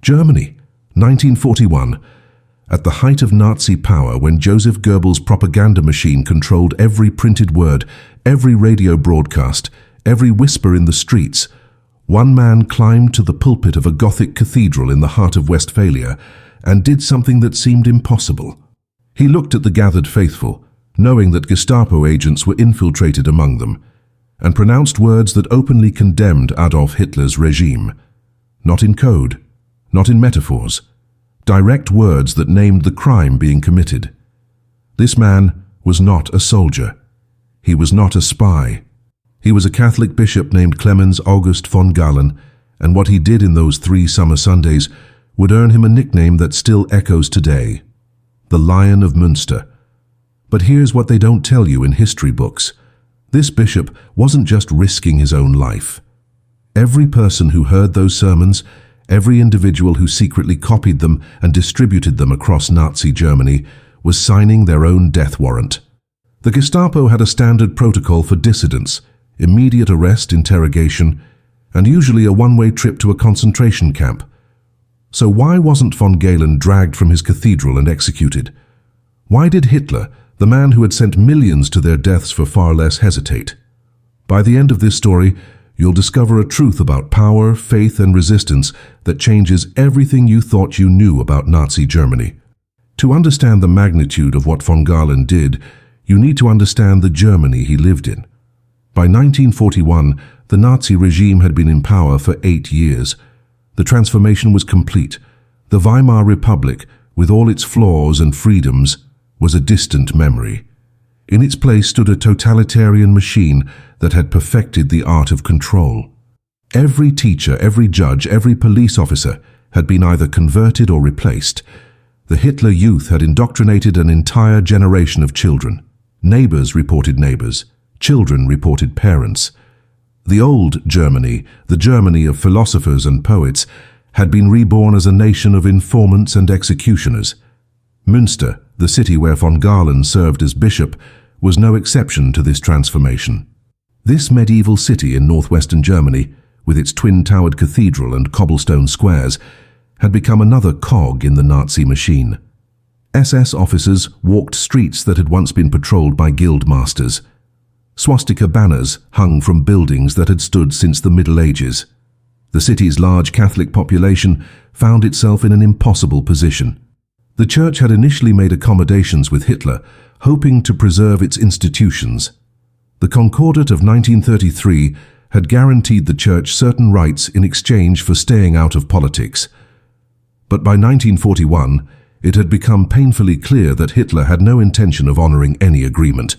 Germany, 1941. At the height of Nazi power, when Joseph Goebbels' propaganda machine controlled every printed word, every radio broadcast, every whisper in the streets, one man climbed to the pulpit of a Gothic cathedral in the heart of Westphalia and did something that seemed impossible. He looked at the gathered faithful, knowing that Gestapo agents were infiltrated among them, and pronounced words that openly condemned Adolf Hitler's regime. Not in code, not in metaphors, direct words that named the crime being committed. This man was not a soldier. He was not a spy. He was a Catholic bishop named Clemens August von Galen, and what he did in those 3 summer Sundays would earn him a nickname that still echoes today: the Lion of Münster. But here's what they don't tell you in history books. This bishop wasn't just risking his own life. Every person who heard those sermons, every individual who secretly copied them and distributed them across Nazi Germany, was signing their own death warrant. The Gestapo had a standard protocol for dissidents: immediate arrest, interrogation, and usually a one-way trip to a concentration camp. So why wasn't von Galen dragged from his cathedral and executed? Why did Hitler, the man who had sent millions to their deaths for far less, hesitate? By the end of this story, you'll discover a truth about power, faith, and resistance that changes everything you thought you knew about Nazi Germany. To understand the magnitude of what von Galen did, you need to understand the Germany he lived in. By 1941, the Nazi regime had been in power for 8 years. The transformation was complete. The Weimar Republic, with all its flaws and freedoms, was a distant memory. In its place stood a totalitarian machine that had perfected the art of control. Every teacher, every judge, every police officer had been either converted or replaced. The Hitler Youth had indoctrinated an entire generation of children. Neighbors reported neighbors. Children reported parents. The old Germany, the Germany of philosophers and poets, had been reborn as a nation of informants and executioners. Münster, the city where von Galen served as bishop, was no exception to this transformation. This medieval city in northwestern Germany, with its twin-towered cathedral and cobblestone squares, had become another cog in the Nazi machine. SS officers walked streets that had once been patrolled by guild masters. Swastika banners hung from buildings that had stood since the Middle Ages. The city's large Catholic population found itself in an impossible position. The church had initially made accommodations with Hitler, hoping to preserve its institutions. The Concordat of 1933 had guaranteed the church certain rights in exchange for staying out of politics. But by 1941, it had become painfully clear that Hitler had no intention of honoring any agreement.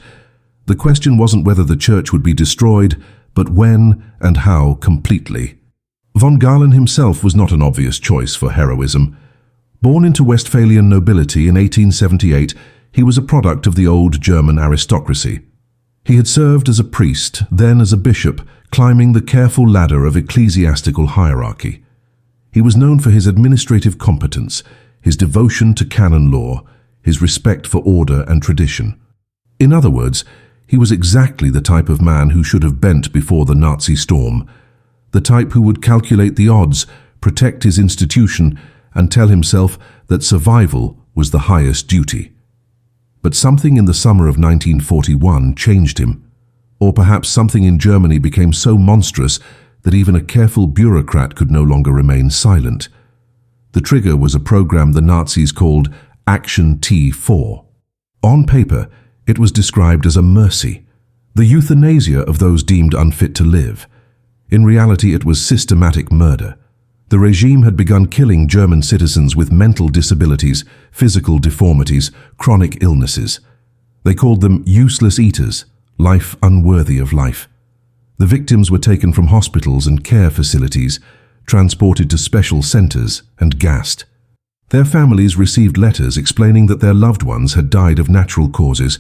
The question wasn't whether the church would be destroyed, but when and how completely. Von Galen himself was not an obvious choice for heroism. Born into Westphalian nobility in 1878, he was a product of the old German aristocracy. He had served as a priest, then as a bishop, climbing the careful ladder of ecclesiastical hierarchy. He was known for his administrative competence, his devotion to canon law, his respect for order and tradition. In other words, he was exactly the type of man who should have bent before the Nazi storm, the type who would calculate the odds, protect his institution, and tell himself that survival was the highest duty. But something in the summer of 1941 changed him, or perhaps something in Germany became so monstrous that even a careful bureaucrat could no longer remain silent. The trigger was a program the Nazis called Action T4. On paper, it was described as a mercy, the euthanasia of those deemed unfit to live. In reality, it was systematic murder. The regime had begun killing German citizens with mental disabilities, physical deformities, chronic illnesses. They called them useless eaters, life unworthy of life. The victims were taken from hospitals and care facilities, transported to special centers, and gassed. Their families received letters explaining that their loved ones had died of natural causes,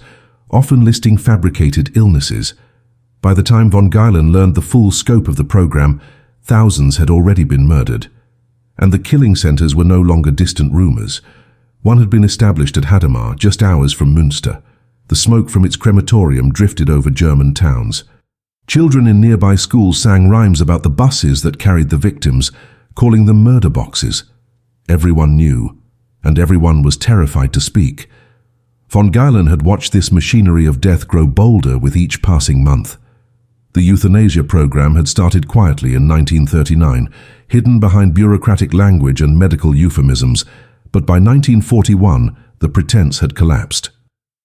often listing fabricated illnesses. By the time von Galen learned the full scope of the program, thousands had already been murdered. And the killing centers were no longer distant rumors. One had been established at Hadamar, just hours from Münster. The smoke from its crematorium drifted over German towns. Children in nearby schools sang rhymes about the buses that carried the victims, calling them murder boxes. Everyone knew, and everyone was terrified to speak. Von Galen had watched this machinery of death grow bolder with each passing month. The euthanasia program had started quietly in 1939, hidden behind bureaucratic language and medical euphemisms, but by 1941, the pretense had collapsed.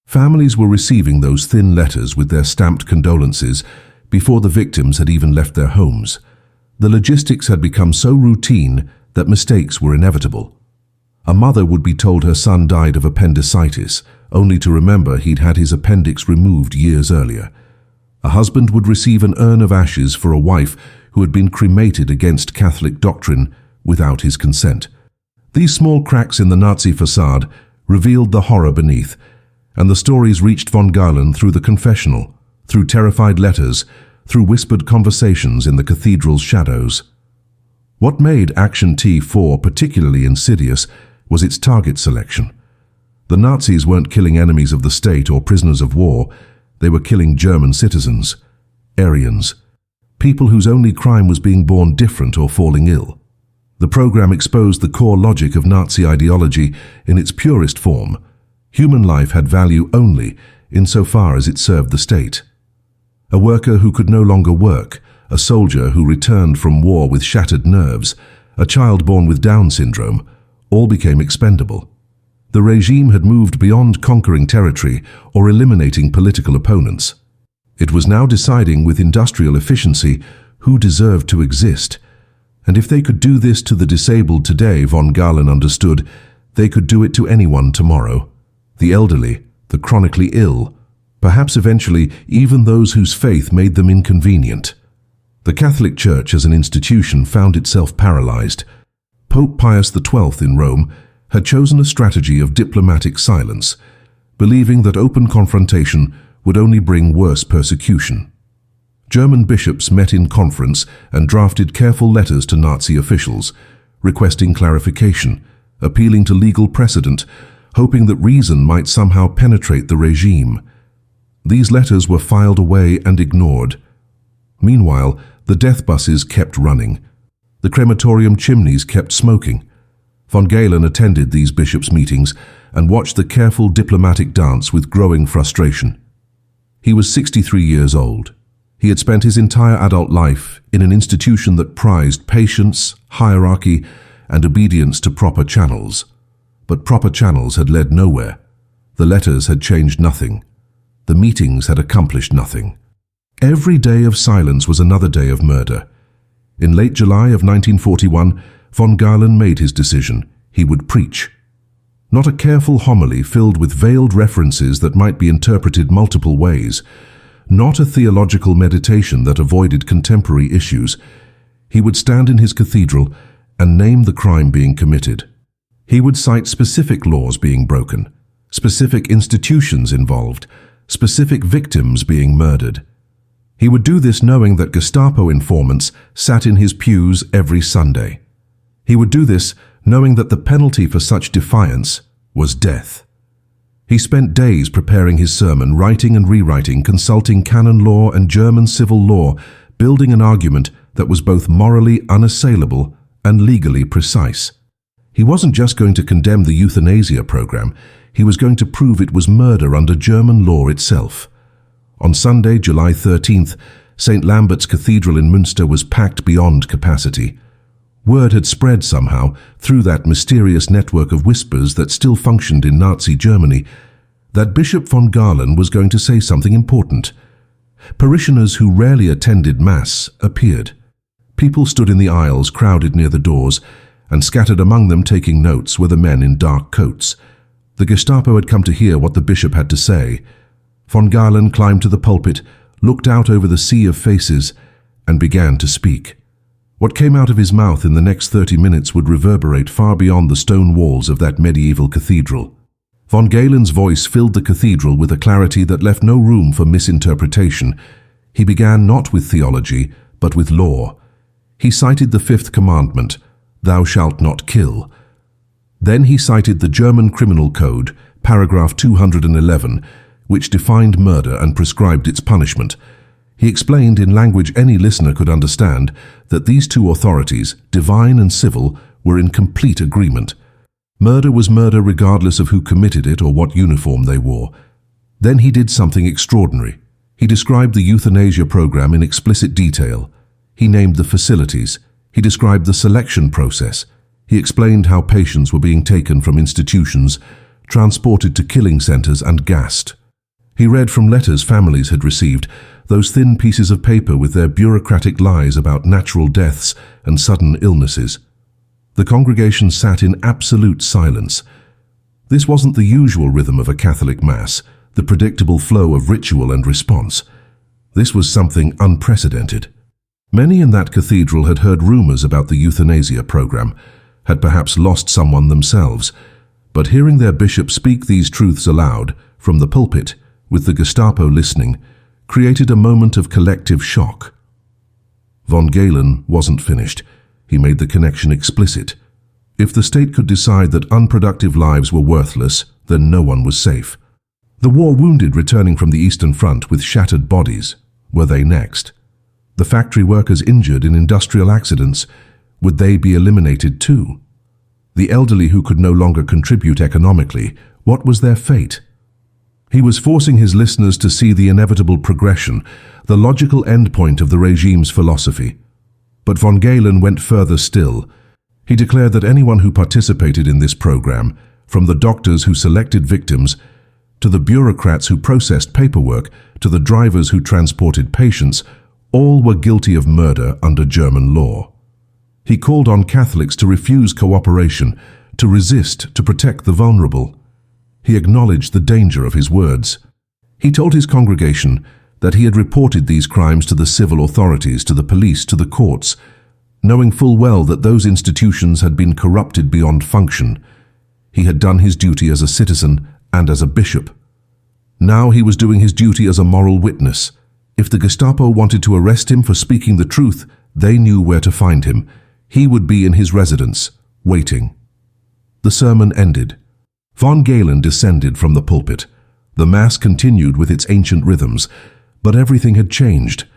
Families were receiving those thin letters with their stamped condolences before the victims had even left their homes. The logistics had become so routine that mistakes were inevitable. A mother would be told her son died of appendicitis, only to remember he'd had his appendix removed years earlier. A husband would receive an urn of ashes for a wife who had been cremated against Catholic doctrine without his consent. These small cracks in the Nazi facade revealed the horror beneath, and the stories reached von Galen through the confessional, through terrified letters, through whispered conversations in the cathedral's shadows. What made Action T4 particularly insidious was its target selection. The Nazis weren't killing enemies of the state or prisoners of war. They were killing German citizens, Aryans, people whose only crime was being born different or falling ill. The program exposed the core logic of Nazi ideology in its purest form. Human life had value only insofar as it served the state. A worker who could no longer work, a soldier who returned from war with shattered nerves, a child born with Down syndrome, all became expendable. The regime had moved beyond conquering territory or eliminating political opponents. It was now deciding with industrial efficiency who deserved to exist. And if they could do this to the disabled today, von Galen understood, they could do it to anyone tomorrow. The elderly, the chronically ill, perhaps eventually even those whose faith made them inconvenient. The Catholic Church as an institution found itself paralyzed. Pope Pius XII in Rome had chosen a strategy of diplomatic silence, believing that open confrontation would only bring worse persecution. German bishops met in conference and drafted careful letters to Nazi officials, requesting clarification, appealing to legal precedent, hoping that reason might somehow penetrate the regime. These letters were filed away and ignored. Meanwhile, the death buses kept running. The crematorium chimneys kept smoking. Von Galen attended these bishops' meetings and watched the careful diplomatic dance with growing frustration. He was 63 years old. He had spent his entire adult life in an institution that prized patience, hierarchy, and obedience to proper channels. But proper channels had led nowhere. The letters had changed nothing. The meetings had accomplished nothing. Every day of silence was another day of murder. In late July of 1941, von Galen made his decision. He would preach. Not a careful homily filled with veiled references that might be interpreted multiple ways. Not a theological meditation that avoided contemporary issues. He would stand in his cathedral and name the crime being committed. He would cite specific laws being broken, specific institutions involved, specific victims being murdered. He would do this knowing that Gestapo informants sat in his pews every Sunday. He would do this knowing that the penalty for such defiance was death. He spent days preparing his sermon, writing and rewriting, consulting canon law and German civil law, building an argument that was both morally unassailable and legally precise. He wasn't just going to condemn the euthanasia program, he was going to prove it was murder under German law itself. On Sunday, July 13th, St. Lambert's Cathedral in Münster was packed beyond capacity. Word had spread somehow, through that mysterious network of whispers that still functioned in Nazi Germany, that Bishop von Galen was going to say something important. Parishioners who rarely attended Mass appeared. People stood in the aisles, crowded near the doors, and scattered among them taking notes were the men in dark coats. The Gestapo had come to hear what the bishop had to say. Von Galen climbed to the pulpit, looked out over the sea of faces, and began to speak. What came out of his mouth in the next 30 minutes would reverberate far beyond the stone walls of that medieval cathedral. Von Galen's voice filled the cathedral with a clarity that left no room for misinterpretation. He began not with theology, but with law. He cited the fifth commandment, "Thou shalt not kill." Then he cited the German Criminal Code, paragraph 211, which defined murder and prescribed its punishment. He explained in language any listener could understand that these two authorities, divine and civil, were in complete agreement. Murder was murder regardless of who committed it or what uniform they wore. Then he did something extraordinary. He described the euthanasia program in explicit detail. He named the facilities. He described the selection process. He explained how patients were being taken from institutions, transported to killing centers and gassed. He read from letters families had received, those thin pieces of paper with their bureaucratic lies about natural deaths and sudden illnesses. The congregation sat in absolute silence. This wasn't the usual rhythm of a Catholic Mass, the predictable flow of ritual and response. This was something unprecedented. Many in that cathedral had heard rumors about the euthanasia program, had perhaps lost someone themselves, but hearing their bishop speak these truths aloud, from the pulpit, with the Gestapo listening, created a moment of collective shock. Von Galen wasn't finished. He made the connection explicit. If the state could decide that unproductive lives were worthless, then no one was safe. The war wounded returning from the Eastern Front with shattered bodies, were they next? The factory workers injured in industrial accidents, would they be eliminated too? The elderly who could no longer contribute economically, what was their fate? He was forcing his listeners to see the inevitable progression, the logical endpoint of the regime's philosophy. But von Galen went further still. He declared that anyone who participated in this program, from the doctors who selected victims, to the bureaucrats who processed paperwork, to the drivers who transported patients, all were guilty of murder under German law. He called on Catholics to refuse cooperation, to resist, to protect the vulnerable. He acknowledged the danger of his words. He told his congregation that he had reported these crimes to the civil authorities, to the police, to the courts, knowing full well that those institutions had been corrupted beyond function. He had done his duty as a citizen and as a bishop. Now he was doing his duty as a moral witness. If the Gestapo wanted to arrest him for speaking the truth, they knew where to find him. He would be in his residence, waiting. The sermon ended. Von Galen descended from the pulpit. The Mass continued with its ancient rhythms, but everything had changed.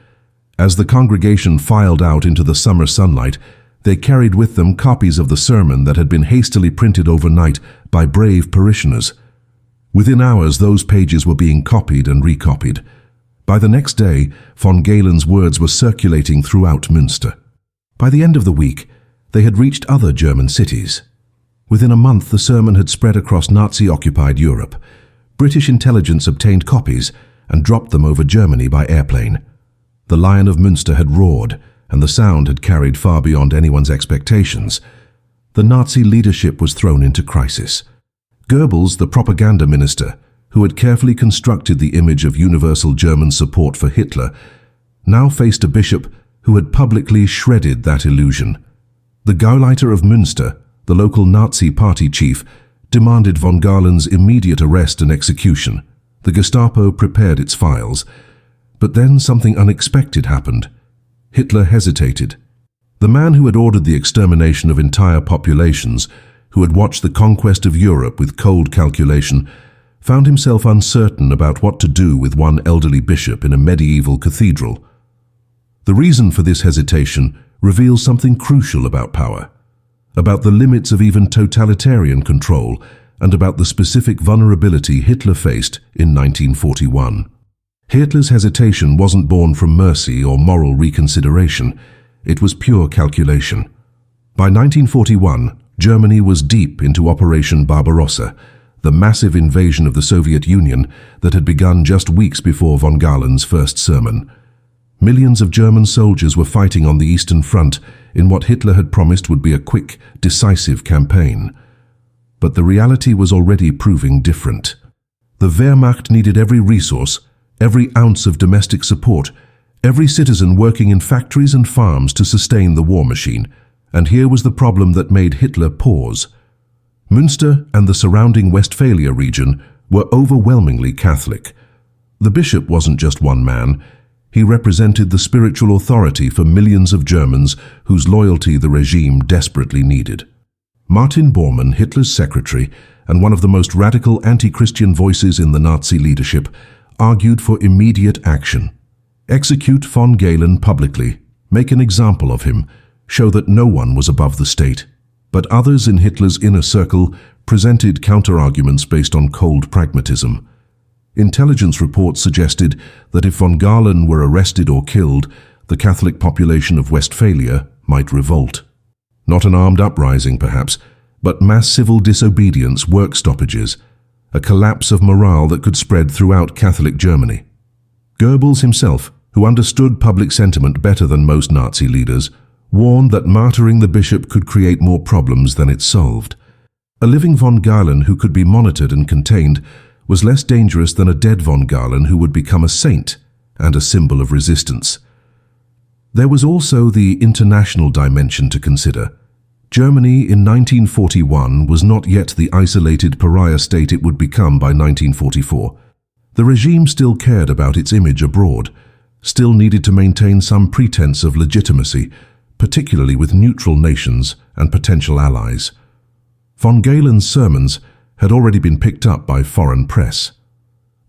As the congregation filed out into the summer sunlight, they carried with them copies of the sermon that had been hastily printed overnight by brave parishioners. Within hours, those pages were being copied and recopied. By the next day, von Galen's words were circulating throughout Münster. By the end of the week, they had reached other German cities. Within a month, the sermon had spread across Nazi-occupied Europe. British intelligence obtained copies and dropped them over Germany by airplane. The Lion of Münster had roared, and the sound had carried far beyond anyone's expectations. The Nazi leadership was thrown into crisis. Goebbels, the propaganda minister, who had carefully constructed the image of universal German support for Hitler, now faced a bishop who had publicly shredded that illusion. The Gauleiter of Münster, the local Nazi party chief, demanded von Galen's immediate arrest and execution. The Gestapo prepared its files. But then something unexpected happened. Hitler hesitated. The man who had ordered the extermination of entire populations, who had watched the conquest of Europe with cold calculation, found himself uncertain about what to do with one elderly bishop in a medieval cathedral. The reason for this hesitation reveals something crucial about power, about the limits of even totalitarian control, and about the specific vulnerability Hitler faced in 1941. Hitler's hesitation wasn't born from mercy or moral reconsideration. It was pure calculation. By 1941, Germany was deep into Operation Barbarossa, the massive invasion of the Soviet Union that had begun just weeks before von Galen's first sermon. Millions of German soldiers were fighting on the Eastern Front in what Hitler had promised would be a quick, decisive campaign. But the reality was already proving different. The Wehrmacht needed every resource, every ounce of domestic support, every citizen working in factories and farms to sustain the war machine. And here was the problem that made Hitler pause. Münster and the surrounding Westphalia region were overwhelmingly Catholic. The bishop wasn't just one man. He represented the spiritual authority for millions of Germans whose loyalty the regime desperately needed. Martin Bormann, Hitler's secretary and one of the most radical anti-Christian voices in the Nazi leadership, argued for immediate action. Execute von Galen publicly, make an example of him, show that no one was above the state. But others in Hitler's inner circle presented counter-arguments based on cold pragmatism. Intelligence reports suggested that if von Galen were arrested or killed, the Catholic population of Westphalia might revolt. Not an armed uprising, perhaps, but mass civil disobedience, work stoppages, a collapse of morale that could spread throughout Catholic Germany. Goebbels himself, who understood public sentiment better than most Nazi leaders, warned that martyring the bishop could create more problems than it solved. A living von Galen who could be monitored and contained was less dangerous than a dead von Galen who would become a saint and a symbol of resistance. There was also the international dimension to consider. Germany in 1941 was not yet the isolated pariah state it would become by 1944. The regime still cared about its image abroad, still needed to maintain some pretense of legitimacy, particularly with neutral nations and potential allies. Von Galen's sermons had already been picked up by foreign press.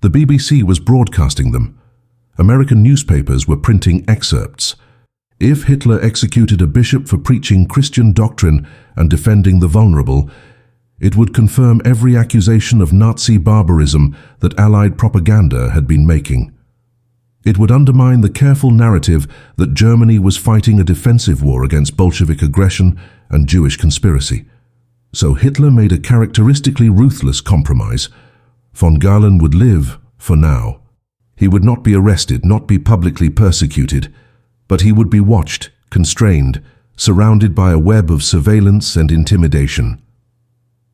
The BBC was broadcasting them. American newspapers were printing excerpts. If Hitler executed a bishop for preaching Christian doctrine and defending the vulnerable, it would confirm every accusation of Nazi barbarism that Allied propaganda had been making. It would undermine the careful narrative that Germany was fighting a defensive war against Bolshevik aggression and Jewish conspiracy. So Hitler made a characteristically ruthless compromise. Von Galen would live for now. He would not be arrested, not be publicly persecuted, but he would be watched, constrained, surrounded by a web of surveillance and intimidation.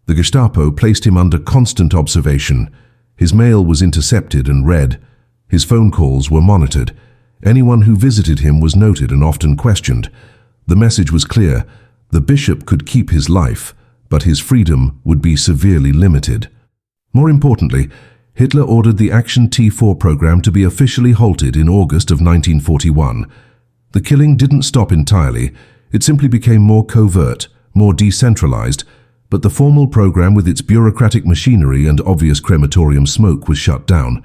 The Gestapo placed him under constant observation. His mail was intercepted and read. His phone calls were monitored. Anyone who visited him was noted and often questioned. The message was clear. The bishop could keep his life, but his freedom would be severely limited. More importantly, Hitler ordered the Action T4 program to be officially halted in August of 1941. The killing didn't stop entirely. It simply became more covert, more decentralized, but the formal program with its bureaucratic machinery and obvious crematorium smoke was shut down.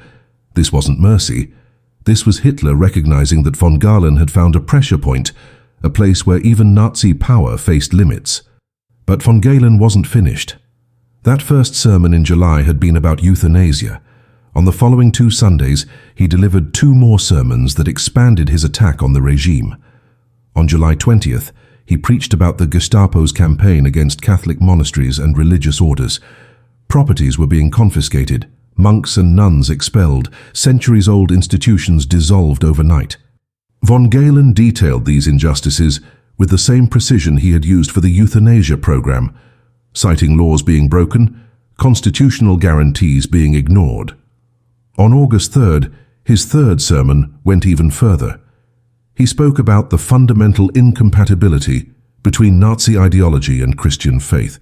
This wasn't mercy. This was Hitler recognizing that von Galen had found a pressure point, a place where even Nazi power faced limits. But von Galen wasn't finished. That first sermon in July had been about euthanasia. On the following 2 Sundays, he delivered 2 more sermons that expanded his attack on the regime. On July 20th, he preached about the Gestapo's campaign against Catholic monasteries and religious orders. Properties were being confiscated, monks and nuns expelled, centuries-old institutions dissolved overnight. Von Galen detailed these injustices with the same precision he had used for the euthanasia program, citing laws being broken, constitutional guarantees being ignored. On August 3rd, his third sermon went even further. He spoke about the fundamental incompatibility between Nazi ideology and Christian faith.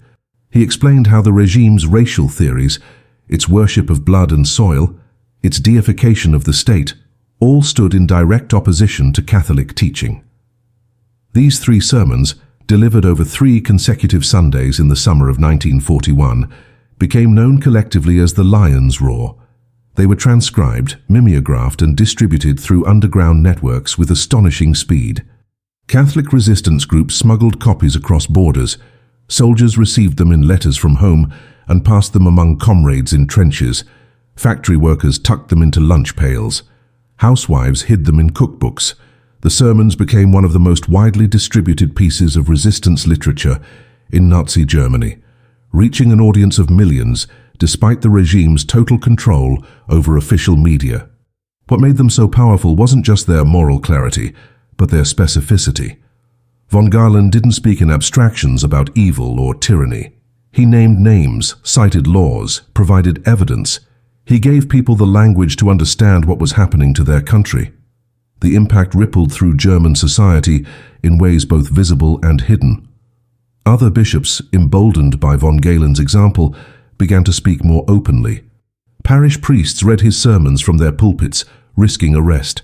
He explained how the regime's racial theories, its worship of blood and soil, its deification of the state, all stood in direct opposition to Catholic teaching. These 3 sermons, delivered over 3 consecutive Sundays in the summer of 1941, became known collectively as the Lion's Roar. They were transcribed, mimeographed, and distributed through underground networks with astonishing speed. Catholic resistance groups smuggled copies across borders. Soldiers received them in letters from home and passed them among comrades in trenches. Factory workers tucked them into lunch pails. Housewives hid them in cookbooks. The sermons became one of the most widely distributed pieces of resistance literature in Nazi Germany, reaching an audience of millions despite the regime's total control over official media. What made them so powerful wasn't just their moral clarity, but their specificity. Von Galen didn't speak in abstractions about evil or tyranny. He named names, cited laws, provided evidence. He gave people the language to understand what was happening to their country. The impact rippled through German society in ways both visible and hidden. Other bishops, emboldened by von Galen's example, began to speak more openly. Parish priests read his sermons from their pulpits, risking arrest.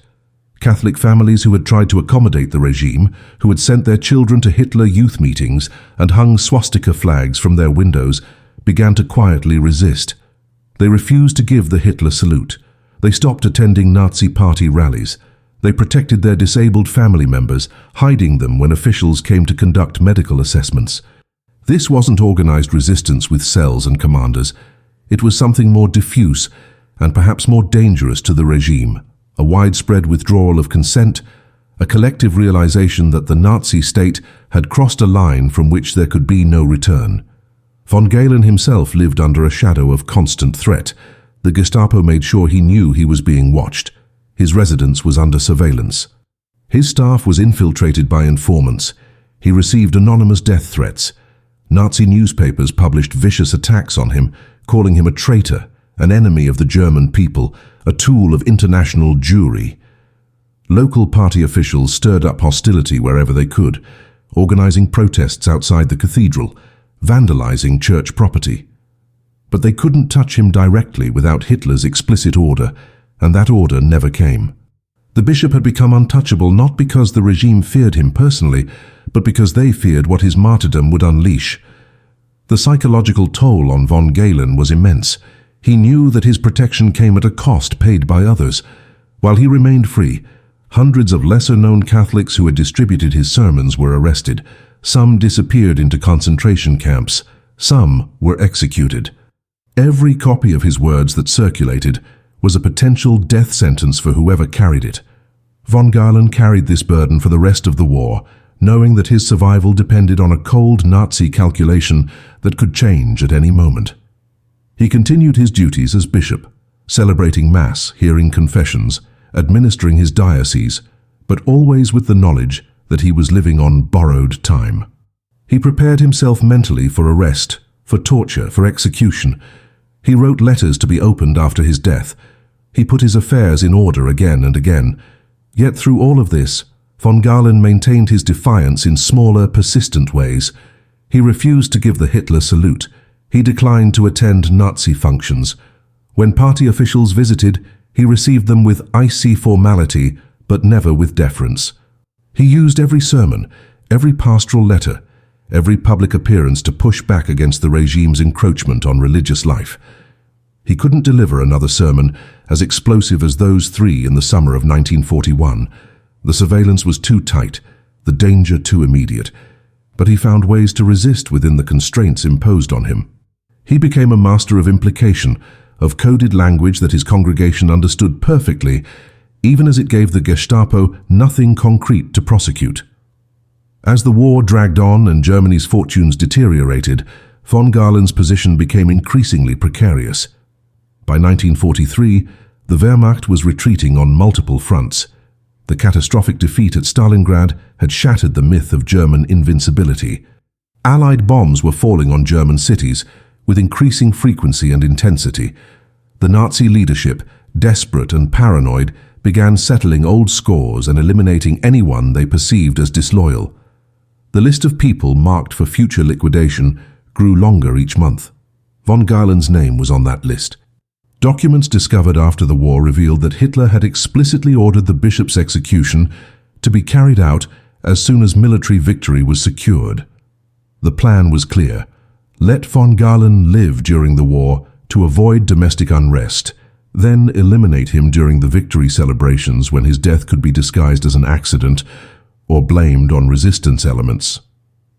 Catholic families who had tried to accommodate the regime, who had sent their children to Hitler youth meetings and hung swastika flags from their windows, began to quietly resist. They refused to give the Hitler salute. They stopped attending Nazi party rallies. They protected their disabled family members, hiding them when officials came to conduct medical assessments. This wasn't organized resistance with cells and commanders. It was something more diffuse and perhaps more dangerous to the regime, a widespread withdrawal of consent, a collective realization that the Nazi state had crossed a line from which there could be no return. Von Galen himself lived under a shadow of constant threat. The Gestapo made sure he knew he was being watched. His residence was under surveillance. His staff was infiltrated by informants. He received anonymous death threats. Nazi newspapers published vicious attacks on him, calling him a traitor, an enemy of the German people, a tool of international Jewry. Local party officials stirred up hostility wherever they could, organizing protests outside the cathedral, vandalizing church property. But they couldn't touch him directly without Hitler's explicit order, and that order never came. The bishop had become untouchable not because the regime feared him personally, but because they feared what his martyrdom would unleash. The psychological toll on von Galen was immense. He knew that his protection came at a cost paid by others. While he remained free, hundreds of lesser-known Catholics who had distributed his sermons were arrested. Some disappeared into concentration camps. Some were executed. Every copy of his words that circulated was a potential death sentence for whoever carried it. Von Galen carried this burden for the rest of the war, knowing that his survival depended on a cold Nazi calculation that could change at any moment. He continued his duties as bishop, celebrating Mass, hearing confessions, administering his diocese, but always with the knowledge that he was living on borrowed time. He prepared himself mentally for arrest, for torture, for execution. He wrote letters to be opened after his death. He put his affairs in order again and again. Yet through all of this, von Galen maintained his defiance in smaller, persistent ways. He refused to give the Hitler salute. He declined to attend Nazi functions. When party officials visited, he received them with icy formality, but never with deference. He used every sermon, every pastoral letter, every public appearance to push back against the regime's encroachment on religious life. He couldn't deliver another sermon as explosive as those three in the summer of 1941. The surveillance was too tight, the danger too immediate, but he found ways to resist within the constraints imposed on him. He became a master of implication, of coded language that his congregation understood perfectly, even as it gave the Gestapo nothing concrete to prosecute. As the war dragged on and Germany's fortunes deteriorated, von Galen's position became increasingly precarious. By 1943, the Wehrmacht was retreating on multiple fronts. The catastrophic defeat at Stalingrad had shattered the myth of German invincibility. Allied bombs were falling on German cities with increasing frequency and intensity. The Nazi leadership, desperate and paranoid, began settling old scores and eliminating anyone they perceived as disloyal. The list of people marked for future liquidation grew longer each month. Von Galen's name was on that list. Documents discovered after the war revealed that Hitler had explicitly ordered the bishop's execution to be carried out as soon as military victory was secured. The plan was clear. Let von Galen live during the war to avoid domestic unrest, then eliminate him during the victory celebrations when his death could be disguised as an accident or blamed on resistance elements.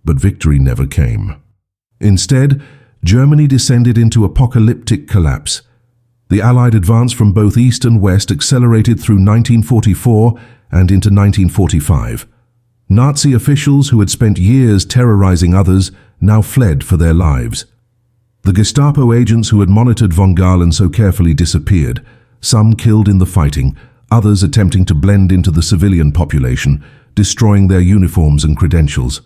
But victory never came. Instead, Germany descended into apocalyptic collapse. The Allied advance from both east and west accelerated through 1944 and into 1945. Nazi officials who had spent years terrorizing others now fled for their lives. The Gestapo agents who had monitored von Galen so carefully disappeared, some killed in the fighting, others attempting to blend into the civilian population, destroying their uniforms and credentials.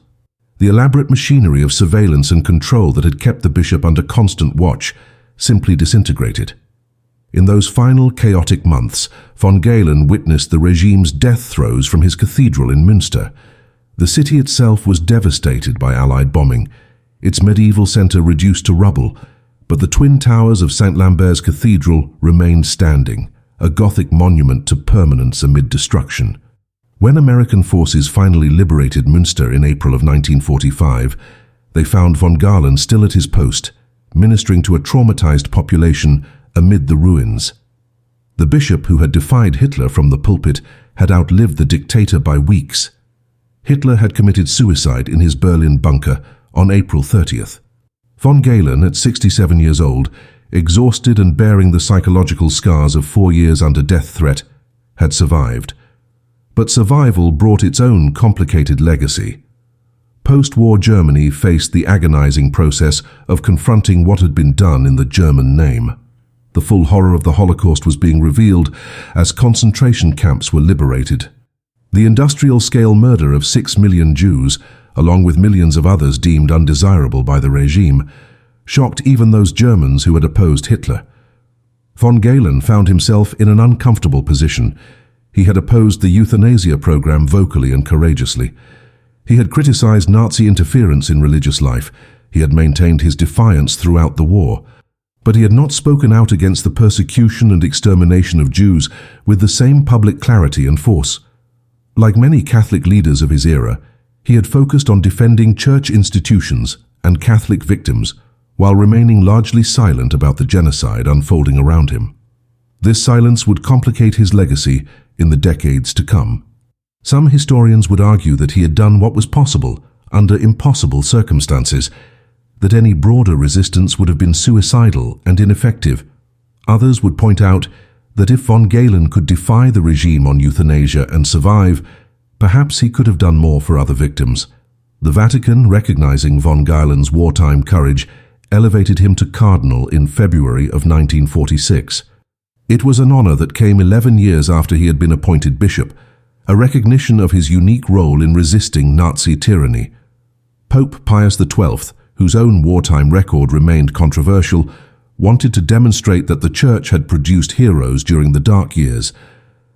The elaborate machinery of surveillance and control that had kept the bishop under constant watch simply disintegrated. In those final chaotic months, von Galen witnessed the regime's death throes from his cathedral in Münster. The city itself was devastated by Allied bombing, its medieval center reduced to rubble, but the twin towers of St. Lambert's Cathedral remained standing, a Gothic monument to permanence amid destruction. When American forces finally liberated Münster in April of 1945, they found von Galen still at his post, ministering to a traumatized population amid the ruins. The bishop who had defied Hitler from the pulpit had outlived the dictator by weeks. Hitler had committed suicide in his Berlin bunker on April 30th. Von Galen, at 67 years old, exhausted and bearing the psychological scars of 4 years under death threat, had survived. But survival brought its own complicated legacy. Post-war Germany faced the agonizing process of confronting what had been done in the German name. The full horror of the Holocaust was being revealed as concentration camps were liberated. The industrial-scale murder of 6 million Jews, along with millions of others deemed undesirable by the regime, shocked even those Germans who had opposed Hitler. Von Galen found himself in an uncomfortable position. He had opposed the euthanasia program vocally and courageously. He had criticized Nazi interference in religious life. He had maintained his defiance throughout the war. But he had not spoken out against the persecution and extermination of Jews with the same public clarity and force. Like many Catholic leaders of his era, he had focused on defending church institutions and Catholic victims, while remaining largely silent about the genocide unfolding around him. This silence would complicate his legacy in the decades to come. Some historians would argue that he had done what was possible under impossible circumstances, that any broader resistance would have been suicidal and ineffective. Others would point out that if von Galen could defy the regime on euthanasia and survive, perhaps he could have done more for other victims. The Vatican, recognizing von Galen's wartime courage, elevated him to cardinal in February of 1946. It was an honor that came 11 years after he had been appointed bishop, a recognition of his unique role in resisting Nazi tyranny. Pope Pius XII, whose own wartime record remained controversial, wanted to demonstrate that the Church had produced heroes during the dark years.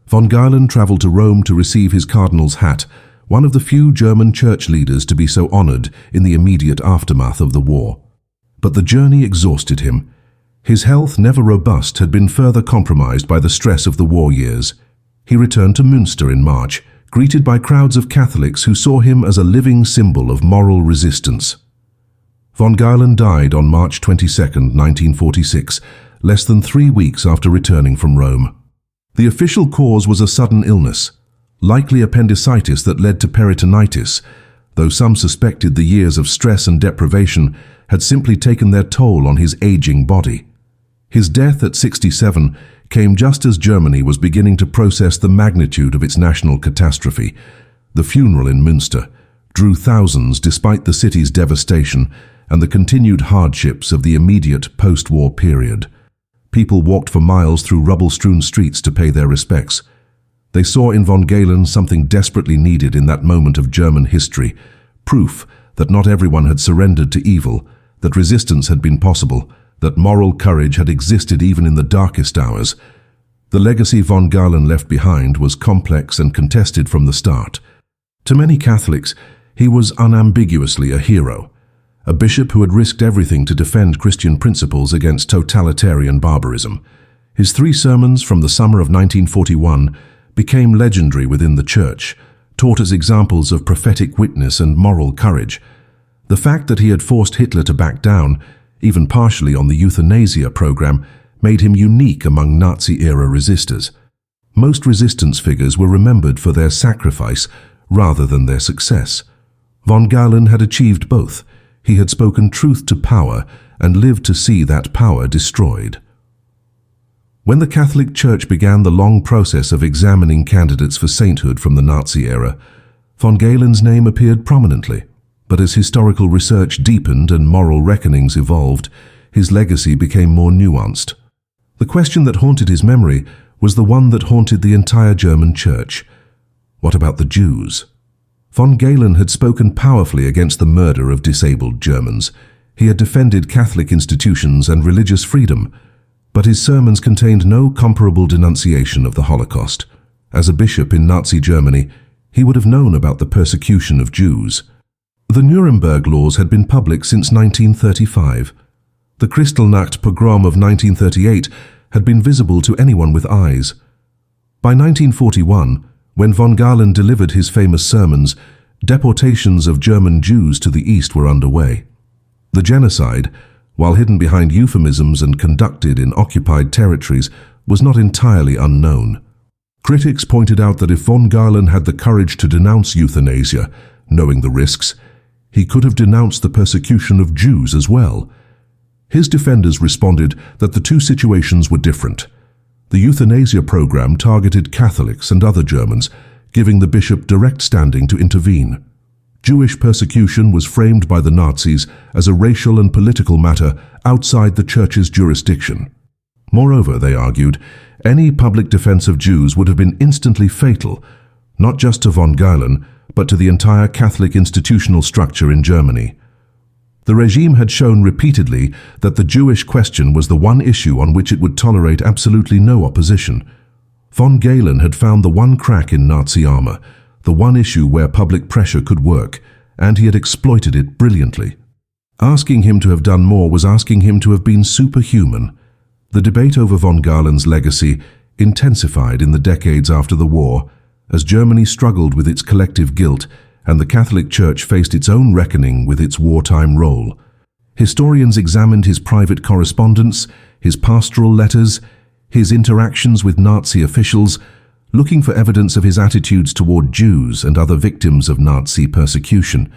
Von Galen traveled to Rome to receive his cardinal's hat, one of the few German church leaders to be so honored in the immediate aftermath of the war. But the journey exhausted him. His health, never robust, had been further compromised by the stress of the war years. He returned to Münster in March, greeted by crowds of Catholics who saw him as a living symbol of moral resistance. Von Galen died on March 22, 1946, less than 3 weeks after returning from Rome. The official cause was a sudden illness, likely appendicitis that led to peritonitis, though some suspected the years of stress and deprivation had simply taken their toll on his aging body. His death at 67 came just as Germany was beginning to process the magnitude of its national catastrophe. The funeral in Münster drew thousands despite the city's devastation and the continued hardships of the immediate post-war period. People walked for miles through rubble-strewn streets to pay their respects. They saw in von Galen something desperately needed in that moment of German history, proof that not everyone had surrendered to evil, that resistance had been possible, that moral courage had existed even in the darkest hours. The legacy von Galen left behind was complex and contested from the start. To many Catholics, he was unambiguously a hero, a bishop who had risked everything to defend Christian principles against totalitarian barbarism. His 3 sermons from the summer of 1941 became legendary within the Church, taught as examples of prophetic witness and moral courage. The fact that he had forced Hitler to back down, even partially on the euthanasia program, made him unique among Nazi-era resistors. Most resistance figures were remembered for their sacrifice rather than their success. Von Galen had achieved both. He had spoken truth to power and lived to see that power destroyed. When the Catholic Church began the long process of examining candidates for sainthood from the Nazi era, von Galen's name appeared prominently. But as historical research deepened and moral reckonings evolved, his legacy became more nuanced. The question that haunted his memory was the one that haunted the entire German Church. What about the Jews? Von Galen had spoken powerfully against the murder of disabled Germans. He had defended Catholic institutions and religious freedom, but his sermons contained no comparable denunciation of the Holocaust. As a bishop in Nazi Germany, he would have known about the persecution of Jews. The Nuremberg laws had been public since 1935. The Kristallnacht pogrom of 1938 had been visible to anyone with eyes. By 1941, when von Galen delivered his famous sermons, deportations of German Jews to the east were underway. The genocide, while hidden behind euphemisms and conducted in occupied territories, was not entirely unknown. Critics pointed out that if von Galen had the courage to denounce euthanasia, knowing the risks, He could have denounced the persecution of Jews as well. His defenders responded that the two situations were different. The euthanasia program targeted Catholics and other Germans, giving the bishop direct standing to intervene. Jewish persecution was framed by the Nazis as a racial and political matter outside the Church's jurisdiction. Moreover, they argued, any public defense of Jews would have been instantly fatal, not just to von Galen, but to the entire Catholic institutional structure in Germany. The regime had shown repeatedly that the Jewish question was the one issue on which it would tolerate absolutely no opposition. Von Galen had found the one crack in Nazi armor, the one issue where public pressure could work, and he had exploited it brilliantly. Asking him to have done more was asking him to have been superhuman. The debate over von Galen's legacy intensified in the decades after the war, as Germany struggled with its collective guilt and the Catholic Church faced its own reckoning with its wartime role. Historians examined his private correspondence, his pastoral letters, his interactions with Nazi officials, looking for evidence of his attitudes toward Jews and other victims of Nazi persecution.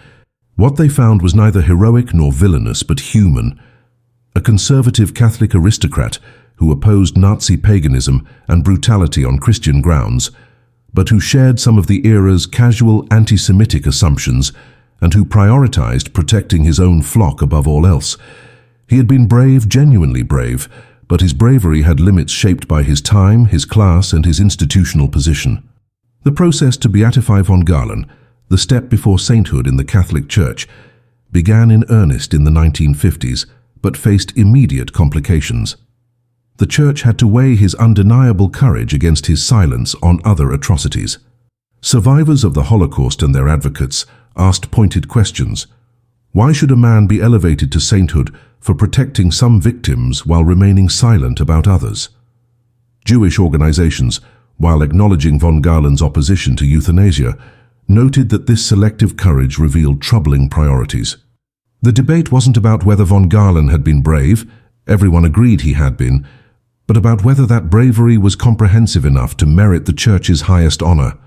What they found was neither heroic nor villainous, but human. A conservative Catholic aristocrat who opposed Nazi paganism and brutality on Christian grounds, but who shared some of the era's casual anti-Semitic assumptions and who prioritized protecting his own flock above all else. He had been brave, genuinely brave, but his bravery had limits shaped by his time, his class, and his institutional position. The process to beatify von Galen, the step before sainthood in the Catholic Church, began in earnest in the 1950s, but faced immediate complications. The Church had to weigh his undeniable courage against his silence on other atrocities. Survivors of the Holocaust and their advocates asked pointed questions. Why should a man be elevated to sainthood for protecting some victims while remaining silent about others? Jewish organizations, while acknowledging von Galen's opposition to euthanasia, noted that this selective courage revealed troubling priorities. The debate wasn't about whether von Galen had been brave, everyone agreed he had been, but about whether that bravery was comprehensive enough to merit the Church's highest honor.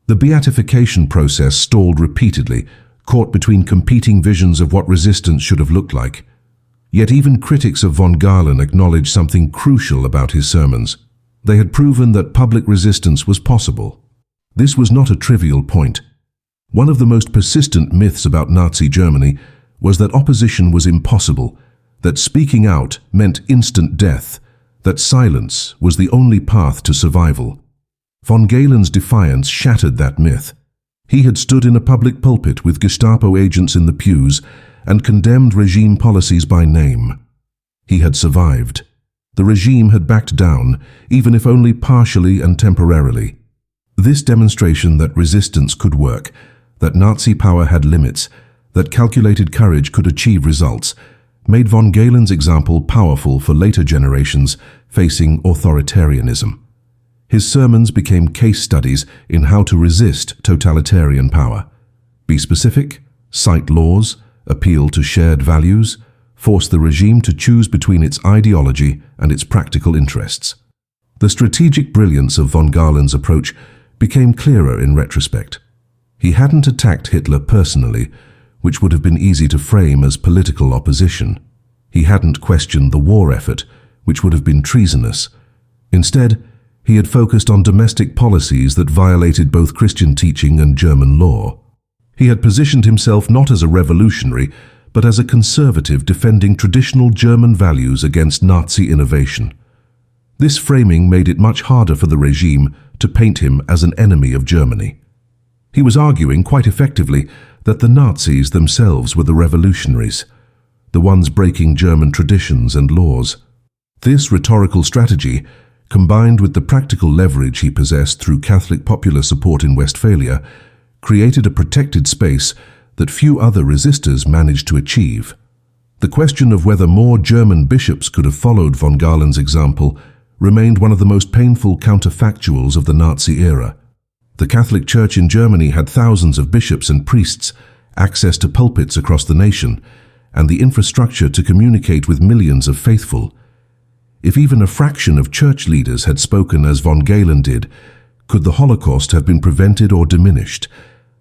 The beatification process stalled repeatedly, caught between competing visions of what resistance should have looked like. Yet even critics of von Galen acknowledged something crucial about his sermons. They had proven that public resistance was possible. This was not a trivial point. One of the most persistent myths about Nazi Germany was that opposition was impossible, that speaking out meant instant death, that silence was the only path to survival. Von Galen's defiance shattered that myth. He had stood in a public pulpit with Gestapo agents in the pews and condemned regime policies by name. He had survived. The regime had backed down, even if only partially and temporarily. This demonstration that resistance could work, that Nazi power had limits, that calculated courage could achieve results, made von Galen's example powerful for later generations facing authoritarianism. His sermons became case studies in how to resist totalitarian power. Be specific, cite laws, appeal to shared values, force the regime to choose between its ideology and its practical interests. The strategic brilliance of von Galen's approach became clearer in retrospect. He hadn't attacked Hitler personally, which would have been easy to frame as political opposition. He hadn't questioned the war effort, which would have been treasonous. Instead, he had focused on domestic policies that violated both Christian teaching and German law. He had positioned himself not as a revolutionary, but as a conservative defending traditional German values against Nazi innovation. This framing made it much harder for the regime to paint him as an enemy of Germany. He was arguing quite effectively that the Nazis themselves were the revolutionaries, the ones breaking German traditions and laws. This rhetorical strategy, combined with the practical leverage he possessed through Catholic popular support in Westphalia, created a protected space that few other resistors managed to achieve. The question of whether more German bishops could have followed von Galen's example remained one of the most painful counterfactuals of the Nazi era. The Catholic Church in Germany had thousands of bishops and priests, access to pulpits across the nation, and the infrastructure to communicate with millions of faithful. If even a fraction of church leaders had spoken as von Galen did, could the Holocaust have been prevented or diminished?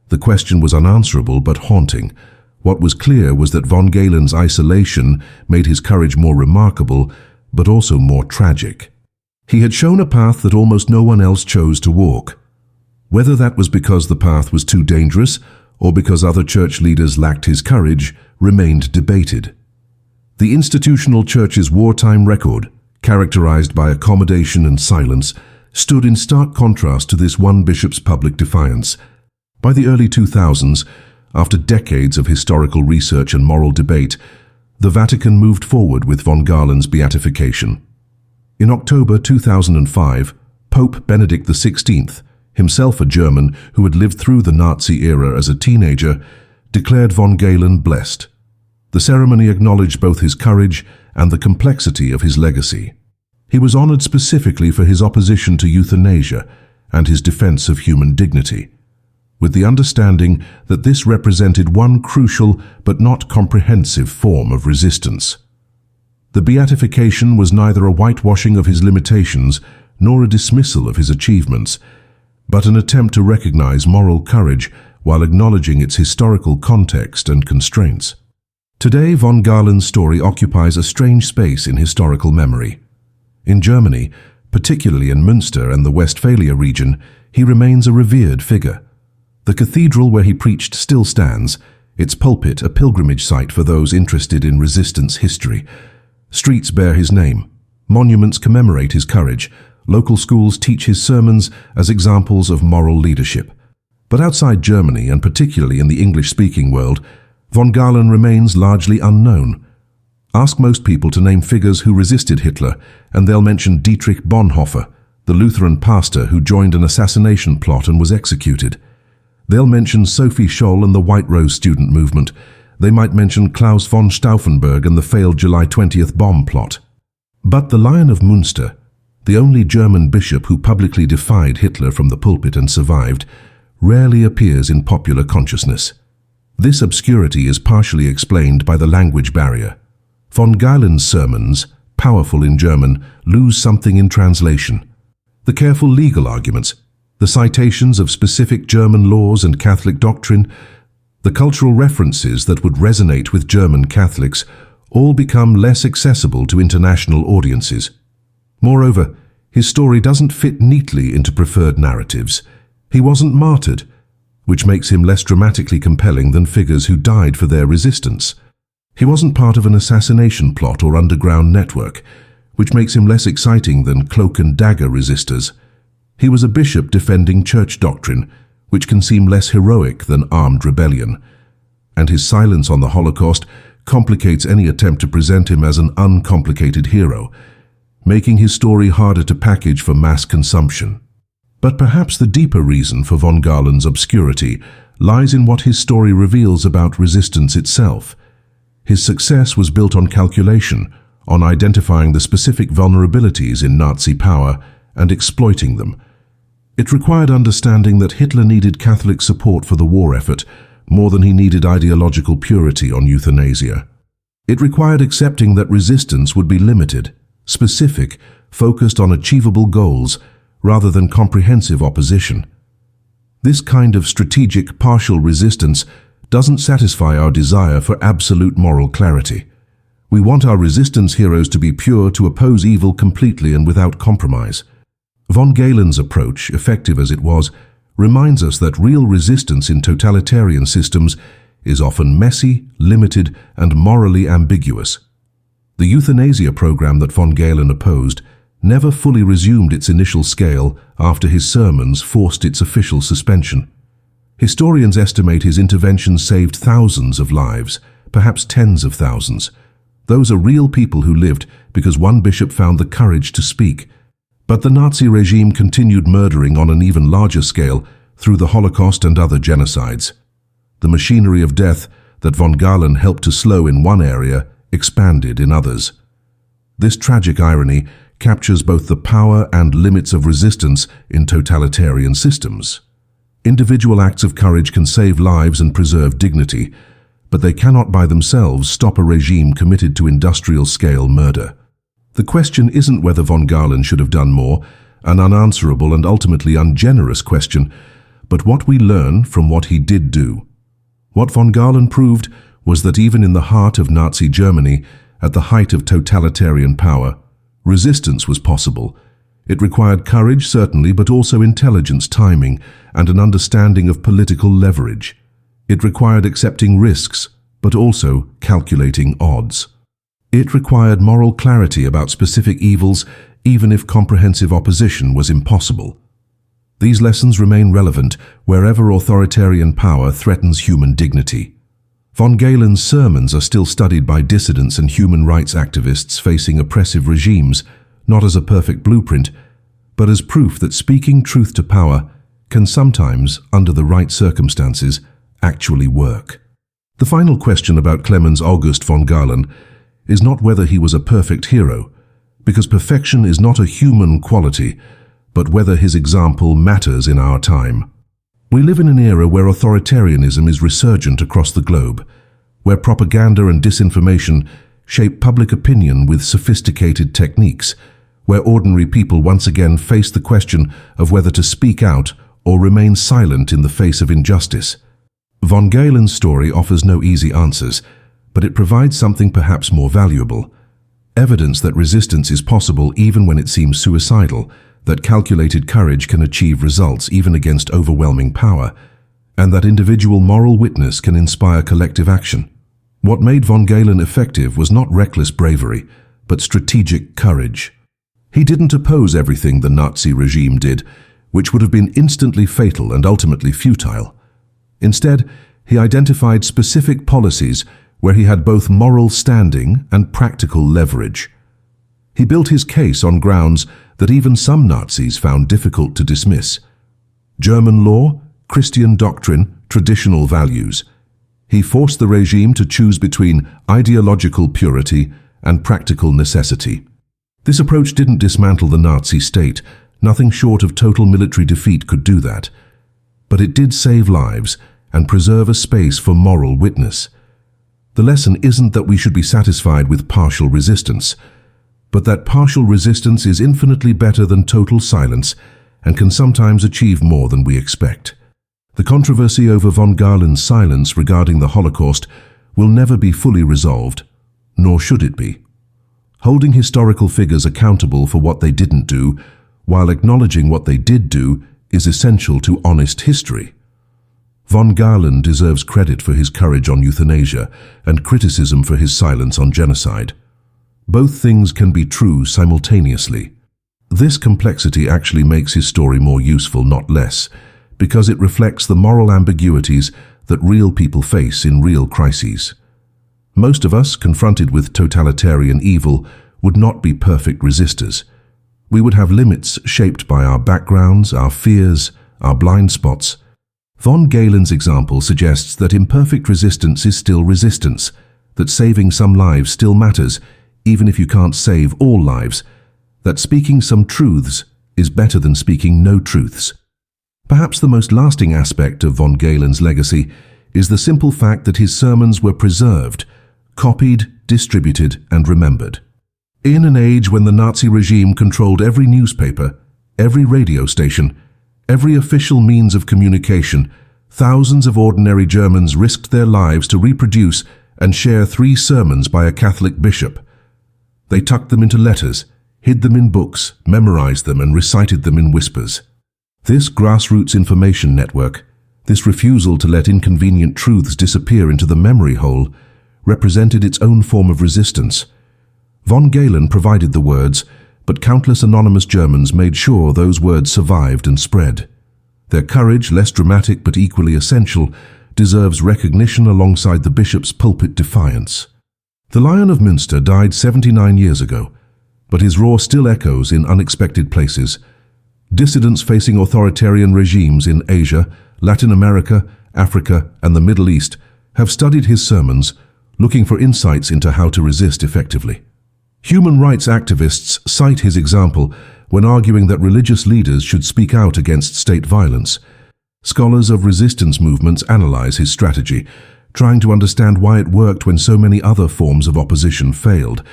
The question was unanswerable but haunting. What was clear was that von Galen's isolation made his courage more remarkable, but also more tragic. He had shown a path that almost no one else chose to walk. Whether that was because the path was too dangerous or because other church leaders lacked his courage remained debated. The institutional church's wartime record, characterized by accommodation and silence, stood in stark contrast to this one bishop's public defiance. By the early 2000s, after decades of historical research and moral debate, the Vatican moved forward with von Galen's beatification. In October 2005, Pope Benedict XVI, himself a German who had lived through the Nazi era as a teenager, declared von Galen blessed. The ceremony acknowledged both his courage and the complexity of his legacy. He was honored specifically for his opposition to euthanasia and his defense of human dignity, with the understanding that this represented one crucial but not comprehensive form of resistance. The beatification was neither a whitewashing of his limitations nor a dismissal of his achievements, but an attempt to recognize moral courage while acknowledging its historical context and constraints. Today, von Galen's story occupies a strange space in historical memory. In Germany, particularly in Münster and the Westphalia region, he remains a revered figure. The cathedral where he preached still stands, its pulpit a pilgrimage site for those interested in resistance history. Streets bear his name. Monuments commemorate his courage. Local schools teach his sermons as examples of moral leadership. But outside Germany, and particularly in the English-speaking world, von Galen remains largely unknown. Ask most people to name figures who resisted Hitler, and they'll mention Dietrich Bonhoeffer, the Lutheran pastor who joined an assassination plot and was executed. They'll mention Sophie Scholl and the White Rose student movement. They might mention Klaus von Stauffenberg and the failed July 20th bomb plot. But the Lion of Münster, the only German bishop who publicly defied Hitler from the pulpit and survived, rarely appears in popular consciousness. This obscurity is partially explained by the language barrier. Von Galen's sermons, powerful in German, lose something in translation. The careful legal arguments, the citations of specific German laws and Catholic doctrine, the cultural references that would resonate with German Catholics, all become less accessible to international audiences. Moreover, his story doesn't fit neatly into preferred narratives. He wasn't martyred, which makes him less dramatically compelling than figures who died for their resistance. He wasn't part of an assassination plot or underground network, which makes him less exciting than cloak and dagger resistors. He was a bishop defending church doctrine, which can seem less heroic than armed rebellion. And his silence on the Holocaust complicates any attempt to present him as an uncomplicated hero, making his story harder to package for mass consumption. But perhaps the deeper reason for von Galen's obscurity lies in what his story reveals about resistance itself. His success was built on calculation, on identifying the specific vulnerabilities in Nazi power and exploiting them. It required understanding that Hitler needed Catholic support for the war effort more than he needed ideological purity on euthanasia. It required accepting that resistance would be limited, specific, focused on achievable goals, rather than comprehensive opposition. This kind of strategic partial resistance doesn't satisfy our desire for absolute moral clarity. We want our resistance heroes to be pure, to oppose evil completely and without compromise. Von Galen's approach, effective as it was, reminds us that real resistance in totalitarian systems is often messy, limited, and morally ambiguous. The euthanasia program that von Galen opposed never fully resumed its initial scale after his sermons forced its official suspension. Historians estimate his intervention saved thousands of lives, perhaps tens of thousands. Those are real people who lived because one bishop found the courage to speak. But the Nazi regime continued murdering on an even larger scale through the Holocaust and other genocides. The machinery of death that von Galen helped to slow in one area expanded in others. This tragic irony captures both the power and limits of resistance in totalitarian systems. Individual acts of courage can save lives and preserve dignity, but they cannot by themselves stop a regime committed to industrial-scale murder. The question isn't whether von Galen should have done more, an unanswerable and ultimately ungenerous question, but what we learn from what he did do. What von Galen proved was that even in the heart of Nazi Germany, at the height of totalitarian power, resistance was possible. It required courage, certainly, but also intelligence, timing, and an understanding of political leverage. It required accepting risks, but also calculating odds. It required moral clarity about specific evils, even if comprehensive opposition was impossible. These lessons remain relevant wherever authoritarian power threatens human dignity. Von Galen's sermons are still studied by dissidents and human rights activists facing oppressive regimes, not as a perfect blueprint, but as proof that speaking truth to power can sometimes, under the right circumstances, actually work. The final question about Clemens August von Galen is not whether he was a perfect hero, because perfection is not a human quality, but whether his example matters in our time. We live in an era where authoritarianism is resurgent across the globe, where propaganda and disinformation shape public opinion with sophisticated techniques, where ordinary people once again face the question of whether to speak out or remain silent in the face of injustice. Von Galen's story offers no easy answers, but it provides something perhaps more valuable: evidence that resistance is possible even when it seems suicidal, that calculated courage can achieve results even against overwhelming power, and that individual moral witness can inspire collective action. What made von Galen effective was not reckless bravery, but strategic courage. He didn't oppose everything the Nazi regime did, which would have been instantly fatal and ultimately futile. Instead, he identified specific policies where he had both moral standing and practical leverage. He built his case on grounds that even some Nazis found difficult to dismiss: German law, Christian doctrine, traditional values. He forced the regime to choose between ideological purity and practical necessity. This approach didn't dismantle the Nazi state. Nothing short of total military defeat could do that. But it did save lives and preserve a space for moral witness. The lesson isn't that we should be satisfied with partial resistance, but that partial resistance is infinitely better than total silence and can sometimes achieve more than we expect. The controversy over von Galen's silence regarding the Holocaust will never be fully resolved, nor should it be. Holding historical figures accountable for what they didn't do, while acknowledging what they did do, is essential to honest history. Von Galen deserves credit for his courage on euthanasia and criticism for his silence on genocide. Both things can be true simultaneously. This complexity actually makes his story more useful, not less, because it reflects the moral ambiguities that real people face in real crises. Most of us, confronted with totalitarian evil, would not be perfect resistors. We would have limits shaped by our backgrounds, our fears, our blind spots. Von Galen's example suggests that imperfect resistance is still resistance, that saving some lives still matters, even if you can't save all lives, that speaking some truths is better than speaking no truths. Perhaps the most lasting aspect of von Galen's legacy is the simple fact that his sermons were preserved, copied, distributed, and remembered. In an age when the Nazi regime controlled every newspaper, every radio station, every official means of communication, thousands of ordinary Germans risked their lives to reproduce and share 3 sermons by a Catholic bishop. They tucked them into letters, hid them in books, memorized them, and recited them in whispers. This grassroots information network, this refusal to let inconvenient truths disappear into the memory hole, represented its own form of resistance. Von Galen provided the words, but countless anonymous Germans made sure those words survived and spread. Their courage, less dramatic but equally essential, deserves recognition alongside the bishop's pulpit defiance. The Lion of Münster died 79 years ago, but his roar still echoes in unexpected places. Dissidents facing authoritarian regimes in Asia, Latin America, Africa, and the Middle East have studied his sermons, looking for insights into how to resist effectively. Human rights activists cite his example when arguing that religious leaders should speak out against state violence. Scholars of resistance movements analyze his strategy, trying to understand why it worked when so many other forms of opposition failed.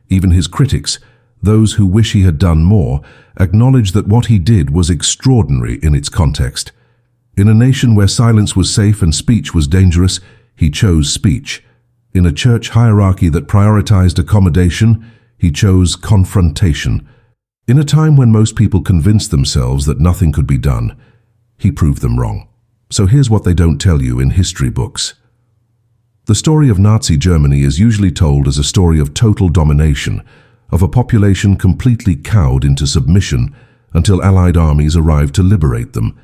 Even his critics, those who wish he had done more, acknowledge that what he did was extraordinary in its context. In a nation where silence was safe and speech was dangerous, he chose speech. In a church hierarchy that prioritized accommodation, he chose confrontation. In a time when most people convinced themselves that nothing could be done, he proved them wrong. So here's what they don't tell you in history books. The story of Nazi Germany is usually told as a story of total domination, of a population completely cowed into submission until Allied armies arrived to liberate them.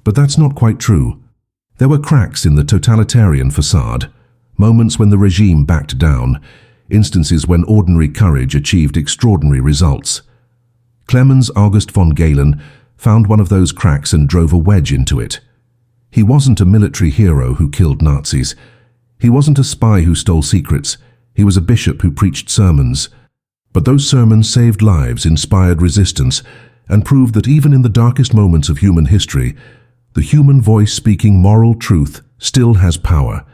But that's not quite true. There were cracks in the totalitarian facade, moments when the regime backed down, instances when ordinary courage achieved extraordinary results. Clemens August von Galen found one of those cracks and drove a wedge into it. He wasn't a military hero who killed Nazis. He wasn't a spy who stole secrets. He was a bishop who preached sermons. But those sermons saved lives, inspired resistance, and proved that even in the darkest moments of human history, the human voice speaking moral truth still has power.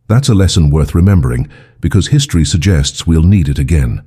That's a lesson worth remembering, because history suggests we'll need it again.